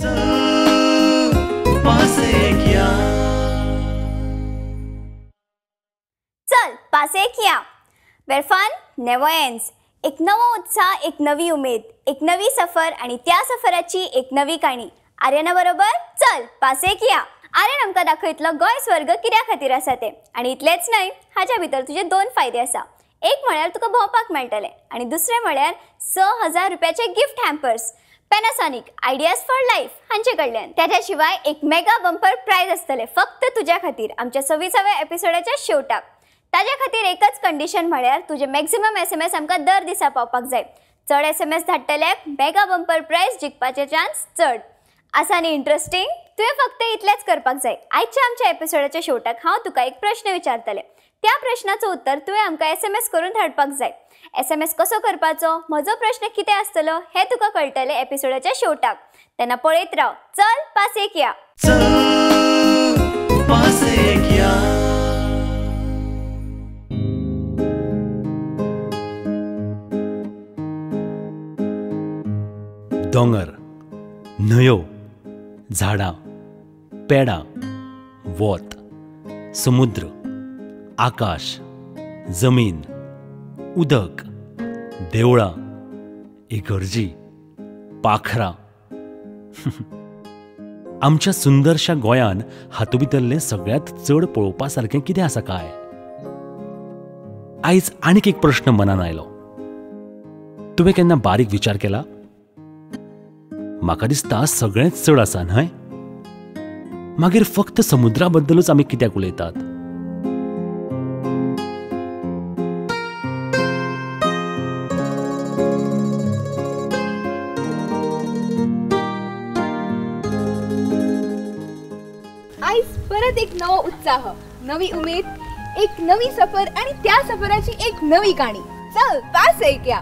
चल पासे किया वेर फन नेवर एंड्स. एक नवा उत्साह, एक नवी उमेद, एक नवी सफर आणि त्या सफराची एक नवी काणी. आर्यना बरोबर चल पासे किया. आर्यन आमकां दाखयतलो गोंय स्वर्ग कित्या खातीर आसा ते. आनी इतलेंच न्हय, हाच्या भितर तुजे 2 फायदे आसा. एक म्हळ्यार तुका भोंवपाक मेळटलें आनी दुसरें म्हळ्यार 6,000 रुपयाचे gift hampers Panasonic ideas for life हांचे कडल्यान. त्याच्या शिवाय एक मेगा बंपर प्राइज आसतले फक्त तुज्या खातीर आमच्या 26व्या एपिसोडाच्या शेवटाक. ताज्या खातीर एकच कंडिशन म्हळ्यार तुजे मॅक्सिमम SMS आमकां दर दिसा पावपाक जाय. चड SMS धाडटल्याक मेगा बंपर प्राइज जिखपाचे चान्स चड आसा. न्ही इंट्रस्टिंग? तुवें फक्त इतलेंच करपाक जाय. आयच्या आमच्या एपिसोडाच्या शेवटाक हांव तुका एक प्रश्न विचारतलें. त्या प्रश्नाचं उत्तर तुवें आमकां SMS करून धाडपाक जाय. SMS कसो करपाचो, म्हजो प्रश्न कितें आसतलो हें तुका कळटलें एपिसोडाच्या शेवटाक. तेन्ना पळयत राव. चल पासे किया. दोंगर, न्हंयो, झाडां, पेडां, वोत, समुद्र, आकाश, जमीन, उदक, देवळां, इगर्जी, पाखरां. आमच्या सुंदरशा गोंयान हातूं भितरलें सगळ्यांत चड पळोवपा सारकें कितें आसा काय? आयज आनीक एक प्रश्न मनान आयलो. तुवें केन्ना बारीक विचार केला? म्हाका दिसता सगळेंच चड आसा न्हय? मागीर फक्त समुद्रा बद्दलूच आमी कित्याक उलयतात? आयज परत एक नवो उत्साह, नवी उमेद, एक नवी सफर आणि त्या सफराची एक नवी काणी. चल पास ऐकया.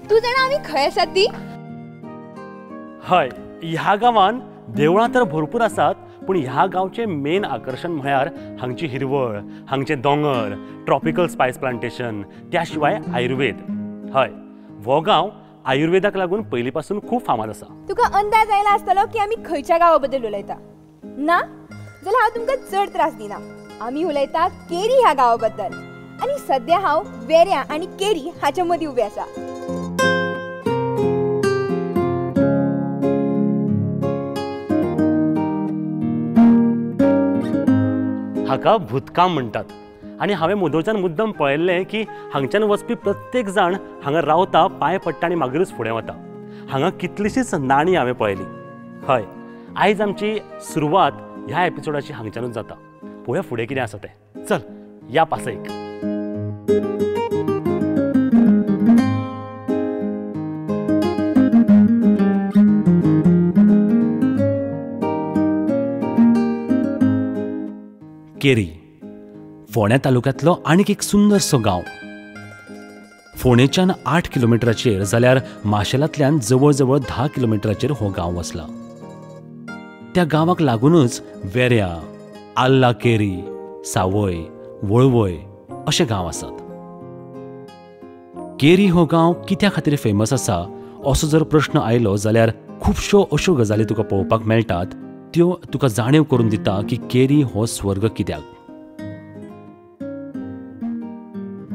तू जाणा आमी खंय आसात ती? हय, ह्या गांवान देवळां तर भरपूर आसात, पूण ह्या गांवचें मेन आकर्शण म्हळ्यार हांगची हिरवळ, हांगचे दोंगर, ट्रॉपिकल स्पायस प्लांटेशन, त्या शिवाय आयुर्वेद. हय, हो गांव आयुर्वेदाक लागून पयलींपासून खूब फामाद आसा. तुका अंदाज आयला आसतलो की आमी खंयच्या गांवा बद्दल उलयता. ना जाल्यार हांव तुमकां चड त्रास दिना. आमी उलयता केरी ह्या गांवा बद्दल. आनी सद्या हांव वेऱ्यां आनी केरी हाच्या मदीं उबें आसा. हाका भूतकाम म्हणटात. आनी हांवें मोदोळच्यान मुद्दम पळयल्लें की हांगच्यान वचपी प्रत्येक जाण हांगा रावता, पांय पडटा आनी मागीरूच फुडें वता. हांगा कितलीशींच नाणीं हांवें पळयलीं. हय, आयज आमची सुरवात ह्या एपिसोडाची हांगच्यानूच जाता. पळोवया फुडें कितें आसा तें. चल या पासयक. केरी फोंड्या तालुक्यांतलो आनीक एक सुंदरसो गांव. फोंडेच्यान 8 किलोमिटराचेर जाल्यार माशेलांतल्यान जवळ जवळ 10 किलोमिटराचेर हो गांव वसला. त्या गांवाक लागूनच वेऱ्यां, आल्ला केरी, सावय, वळवय अशे गांव आसात. केरी हो गांव कित्या खातीर फेमस आसा असो जर प्रश्न आयलो जाल्यार खुबश्यो अश्यो गजाली तुका पळोवपाक मेळटात, त्यो तुका जाणीव करून दिता की केरी हो स्वर्ग कित्याक.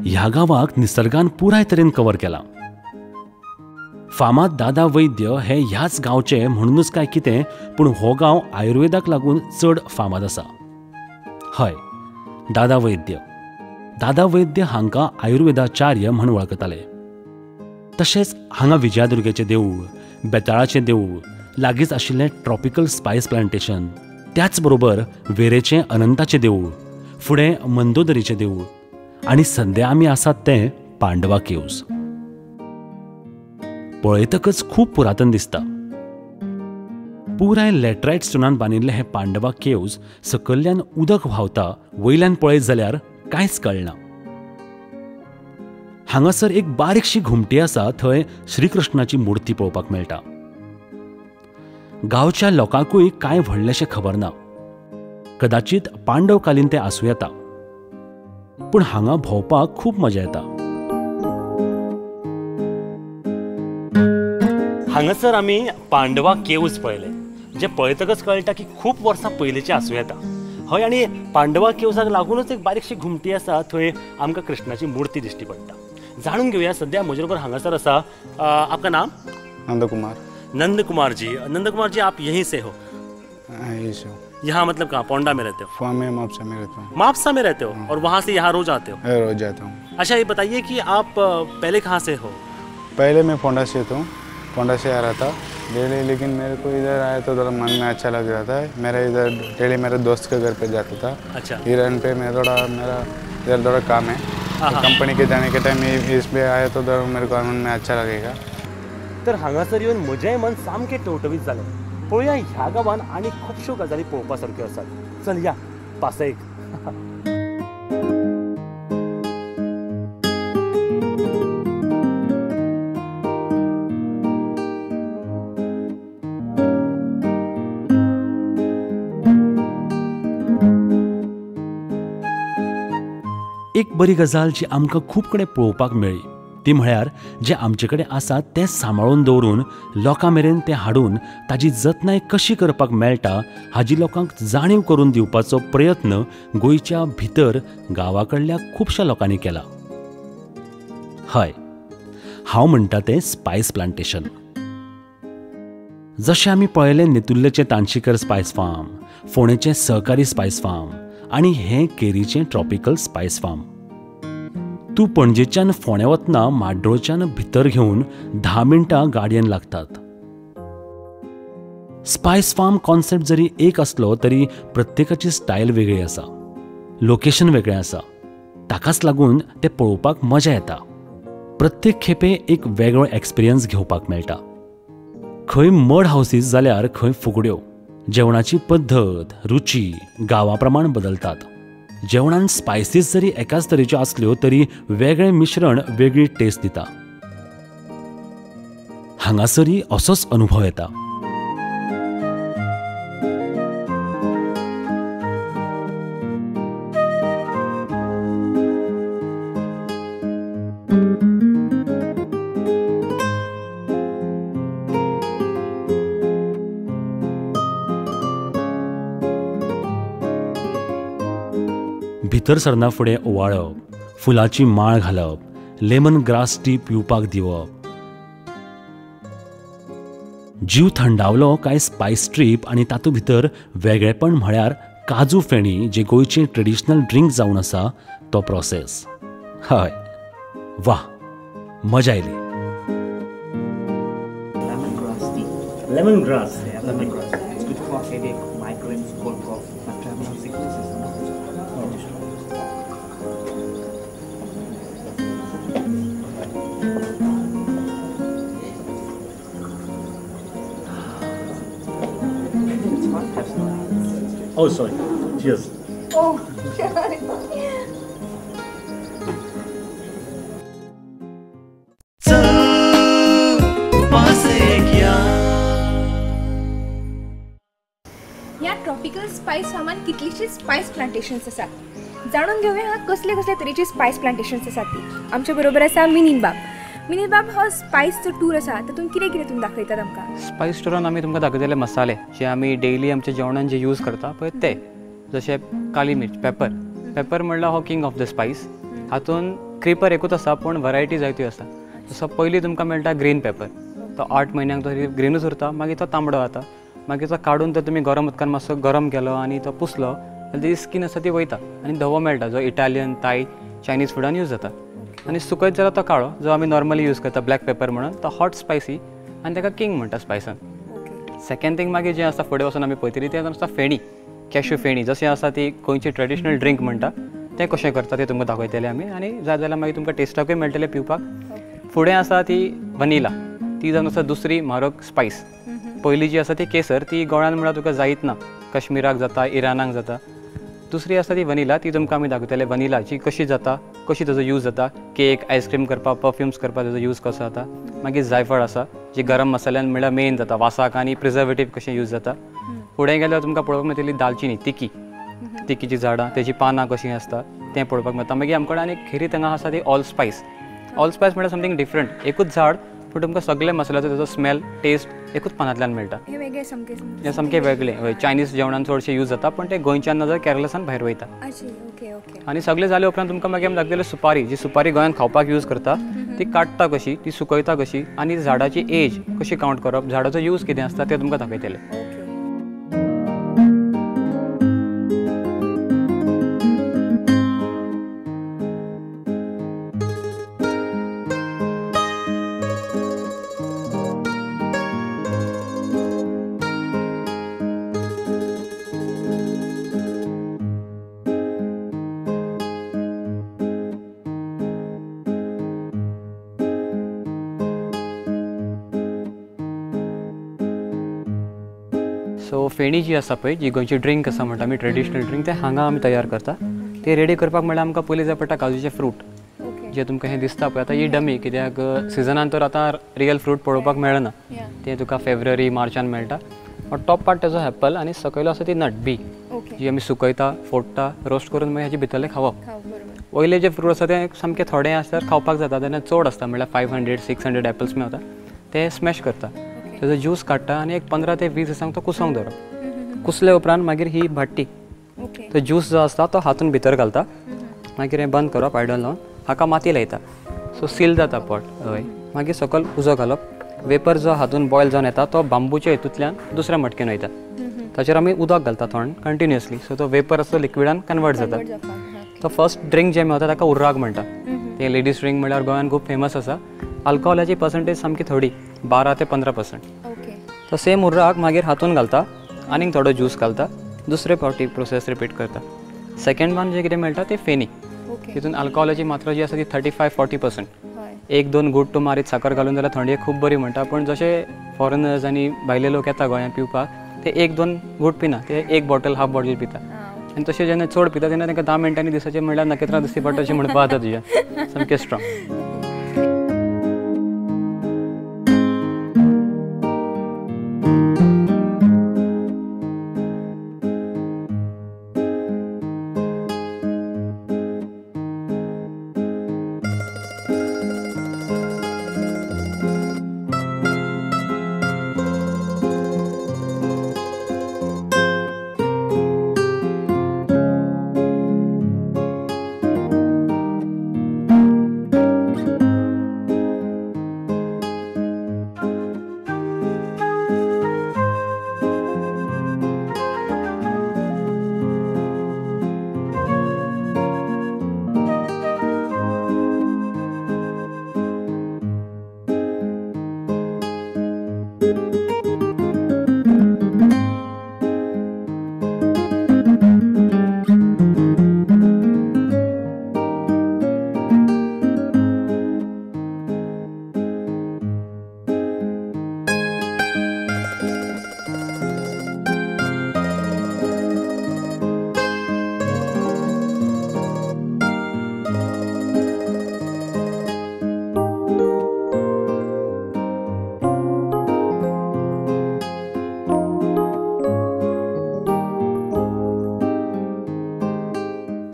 ह्या गांवाक निसर्गान पुराय तरेन कवर केला. फामाद दादा वैद्य हे ह्याच गांवचे म्हणूनच काय कितें, पूण हो गांव आयुर्वेदाक लागून चड फामाद आसा. हय, दादा वैद्य हांकां आयुर्वेदाचार्य म्हूण वळखताले. तशेंच हांगा विजयादुर्गेचें देवूळ, बेताळाचें देवूळ, लागींच आशिल्लें ट्रॉपिकल स्पायस प्लांटेशन, त्याच बरोबर वेरेचें अनंताचें देवूळ, फुडें मंदोदरीचें देवूळ आनी सद्या आमी आसात तें पांडवा केव्ज. पळयतकच खूब पुरातन दिसता. पुराय लॅटरायट स्टोनान बांदिल्ले हे पांडवा केव्ज सकयल्यान उदक व्हांवता, वयल्यान पळयत जाल्यार कांयच कळना. हांगासर एक बारीकशी घुमटी आसा, थंय श्रीकृष्णाची मुर्ती पळोवपाक मेळटा. गांवच्या लोकांकूय कांय व्हडलेशें खबर ना. कदाचित पांडवकालीन तें आसूं येता, पूण हांगा भोंवपाक खूब मजा येता. हांगासर आमी पांडवा केव्ज पळयले. जे पळयतकच कळटा की खूप वर्सां पयलींचे आसूं येता. हय, आनी पांडवा केव्जाक लागूनच एक बारीकशी घुमटी आसा, थंय आमकां कृष्णाची मूर्ती दिश्टी पडटा. जाणून घेवया सद्या म्हजे बरोबर हांगासर आसा. आपका नाम? नंद कुमार. नंद कुमार जी. नंद कुमार जी, आप यहीं से हो? यही से हो. यहाँ मतलब कहाँ? पोंडा में रहते हो? मैं मापसा में रहता हूँ. मापसा में रहते हो और वहाँ से यहाँ रोज आते हो? रोज जाता हूँ. अच्छा, ये बताइए कि आप पहले कहाँ से हो? पहले मैं पोंडा से हूँ. पोंडा से आ रहा था डेली, लेकिन मेरे को इधर आया तो थोड़ा मन में अच्छा लग रहा था. मेरा इधर डेली मेरे दोस्त के घर पे जाता था. अच्छा. हिरन पे मेरा इधर थोड़ा काम है. कंपनी के जाने के टाइम इस पे आया तो मेरे को मन में अच्छा लगेगा. तर हांगासर येवन म्हजेंय मन सामकें टवटवीत जालें. पळोवया ह्या गांवान आनी खुबश्यो गजाली पळोवपा सारक्यो आसात. चल या पासयेक. एक बरी गजाल जी आमकां खूब कडेन पळोवपाक मेळ्ळी ती म्हळ्यार जे आमचे कडेन आसा तें सांबाळून दवरून लोकां मेरेन तें हाडून ताजी जतनाय कशी करपाक मेळटा हाची लोकांक जाणीव करून दिवपाचो प्रयत्न गोंयच्या भितर गांवाकडल्या खुबश्या लोकांनी केला. हय, हांव म्हणटा तें स्पायस प्लांटेशन. जशें आमी पळयलें नेतुर्लेचें तांशीकर स्पायस फार्म, फोंडेचें सहकारी स्पायस फार्म आनी हें केरीचें ट्रॉपिकल स्पायस फार्म. तूं पणजेच्यान फोंड्या वतना माड्डोळच्यान भितर घेवन 10 मिनटां गाडयेन लागतात. स्पायस फार्म कॉन्सेप्ट जरी एक असलो तरी प्रत्येकाची स्टायल वेगळी आसा, लोकेशन वेगळें आसा. ताकाच लागून तें पळोवपाक मजा येता. प्रत्येक खेपे एक वेगळो एक्सपिरियन्स घेवपाक मेळटा. खंय मड हावसीस जाल्यार खंय फुगड्यो. जेवणाची पद्दत, रुची गांवा प्रमाण बदलतात. जेवणान स्पायसीस जरी एकाच तरेच्यो आसल्यो तरी वेगळें मिश्रण वेगळी टेस्ट दिता. हांगासरी असोच अनुभव येता. भितर सरना फुडें ओवाळप, फुलाची माळ घालप, लेमन ग्रास टी पिवपाक दिवप. जीव थंडावलो काय स्पायस ट्रीप आनी तातूंत भितर वेगळेपण म्हळ्यार काजू फेणी जे गोंयचें ट्रेडिशनल ड्रिंक जावन आसा तो प्रोसेस. हय, वा, मजा oily. Lemon grass. Yeah, lemon grass. It's good for headache, migraines, cold cough, abdominal sicknesses. Oh, sorry. Cheers. Oh, ह्या ट्रॉपिकल स्पायस फार्मान कितलीशीच स्पायस प्लांटेशन्स आसात. जाणून घेवया हा कसले कसले तरेची स्पायस प्लांटेशन्स आसात ती. आमच्या बरोबर आसा मिनीन बाब. मिनीन बाब, हो स्पायसचो टूर आसा तातूंत कितें कितें तुमी दाखयतात आमकां? स्पायस टुरान आमी तुमकां दाखयतले मसाले जे आमी डेली आमच्या जेवणान जे यूज करता पळय ते. जशे काली मिर्च, पेपर म्हणल्यार हो किंग ऑफ द स्पायस. हातून क्रीपर एकूच आसा पूण वरायटी जायत्यो आसा. जसो पयलीं तुमकां मेळटा ग्रीन पेपर, तो 8 म्हयन्यांक तो ग्रीनूच उरता, मागीर तो तांबडो जाता. मागीर तो काडून तो तुमी गरम उदकान मातसो गरम केलो आनी तो पुसलो जाल्यार तेजी स्कीन आसा ती वयता आनी धवो मेळटा, जो इटालियन, थाय, चायनीज फुडान यूज जाता. आनी सुकयत जाल्यार तो काळो, जो आमी नॉर्मली यूज करता ब्लॅक पेपर म्हणून, तो हॉट स्पायसी आनी ताका किंग म्हणटा स्पायसान. सेकंड थिंग मागीर जें आसा फुडें वचून आमी पळयतलीं तें आसा फेणी, कॅश्यू फेणी. जशें आसा ती गोंयची ट्रेडिशनल ड्रिंक म्हणटा तें कशें करता तें तुमकां दाखयतले आमी. आनी जाय जाल्यार मागीर तुमकां टेस्टाकूय मेळटलें पिवपाक. फुडें आसा ती वनिला, ती जावन आसा दुसरी म्हारग स्पायस. पयली जी आसा ती केसर, ती गोंयान म्हळ्यार तुका जायत ना, काश्मीराक जाता, इरानाक जाता. दुसरी आसा ती वनिला, ती तुमकां आमी दाखयतले वनिलाची कशी जाता, कशी ताजो यूज जाता. केक, आयस्क्रीम करपाक, परफ्युम्स करपाक ताजो यूज कसो जाता. मागीर जायफळ आसा जी गरम मसाल्यान म्हळ्यार मेन जाता, वासाक आनी प्रिझर्वेटीव कशें यूज जाता. फुडें गेल्यार तुमकां पळोवपाक मेळटली दालचिनी, तिकीची झाडां, तेजी पानां कशीं आसता तें पळोवपाक मेळटा. मागीर आमचे कडेन आनी खेरीत हांगा आसा ती ऑल स्पायस. ऑल स्पायस म्हळ्यार समथींग डिफरंट. एकूच झाड पूण तुमकां सगळे मसाल्याचो तेजो स्मेल टेस्ट एकूच पानांतल्यान मेळटा. हे वेगळे सामके हे सामकें वेगळें. हय, चायनीज जेवणान चडशे यूज जाता पूण ते गोंयच्यान ना जाल्यार केरळसान भायर वयता. Okay okay. आनी सगळें जाले उपरांत तुमकां मागीर लागतलें सुपारी. जी सुपारी गोंयान खावपाक यूज करता ती काडटा कशी, ती सुकयता कशी आनी झाडाची एज कशी कावंट करप, झाडाचो यूज कितें आसता तें तुमकां दाखयतलें. सो फेणी जी आसा पळय, जी गोंयची ड्रिंक आसा म्हणटा आमी ट्रेडिशनल ड्रिंक, ते हांगा आमी तयार करता. ते रेडी करपाक म्हणल्यार आमकां पयलीं जाय पडटा काजूचे फ्रूट, जे तुमकां हें दिसता पळय. आतां ही डमी, कित्याक सिजनान तर आतां रियल फ्रूट पळोवपाक मेळना, ते तुका फेब्रुवारी मार्चान मेळटा. टॉप पार्ट तेजो एप्पल आनी सकयलो आसा ती नट बी, जी आमी सुकयता, फोडटा, रोस्ट करून मागीर हाचे भितरले खावप. वयले जे फ्रूट आसा ते सामके थोडे आसल्यार खावपाक जाता, तेन्ना चड आसता म्हणल्यार 500-600 एप्पल्स मेळटा, ते स्मॅश करता, तेजो ज्यूस काडटा आनी एक 15 ते 20 दिसांक तो कुसोंक दवरप. कुसले उपरांत मागीर ही भाट्टी, तो ज्यूस जो आसता तो हातून भितर घालता, मागीर हें बंद करप आयडन लावन, हाका माती लायता, सो सील जाता पॉट. हय, मागीर सकयल उजो घालप. वेपर जो हातून बॉयल जावन येता तो बांबूच्या हितूंतल्यान दुसऱ्या मटकेन वयता, ताचेर आमी उदक घालता थंड कंटिन्युअसली, सो तो वेपर आसता लिक्विडान कन्वर्ट जाता. तो फर्स्ट ड्रिंक जे मेळटा ताका उर्राक म्हणटा. ते लेडीज ड्रिंक म्हणल्यार गोंयान खूब फेमस आसा. अल्कोहोलाची पर्संटेज सामकी थोडी, 12 ते 15%. तो सेम उर्राक मागीर हातून घालता, आनीक थोडो ज्यूस घालता, दुसरे फावटी प्रोसेस रिपीट करता. सेकंड वन जे कितें मेळटा ते फेनी, तितून अल्कोहोलाची मात्रा जी आसा ती 35-40%. 1-2 घूट तूं मारीत साखर घालून जाल्यार थंडी खूब बरी म्हणटा. पूण जशे फॉरेनर्स आनी भायले लोक येता गोंयांत पिवपाक, ते 1-2 घूट पिना, ते एक बॉटल हाफ बॉटल पिता. आनी तशें जेन्ना चड पिता तेन्ना तांकां 10 मिनटांनी दिसाचे म्हणल्यार नखेत्रां दिसती पडटा अशें म्हणपाक जाता तुज्या, सामकें स्ट्रॉंग.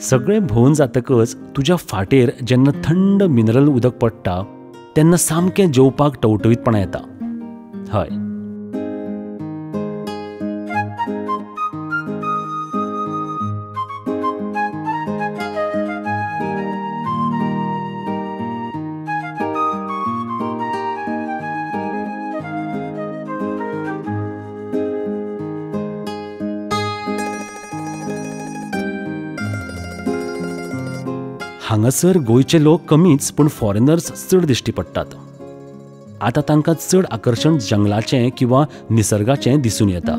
सगळें भोवन जातकच तुज्या फाटेर जेन्ना थंड मिनरल उदक पडटा तेन्ना सामकें जेवपाक टवटवीतपणां येता. हय, हांगासर गोंयचे लोक कमीच पूण फॉरेनर्स चड दिश्टी पडटात. आतां तांकां चड आकर्शण जंगलाचें किंवा निसर्गाचें दिसून येता.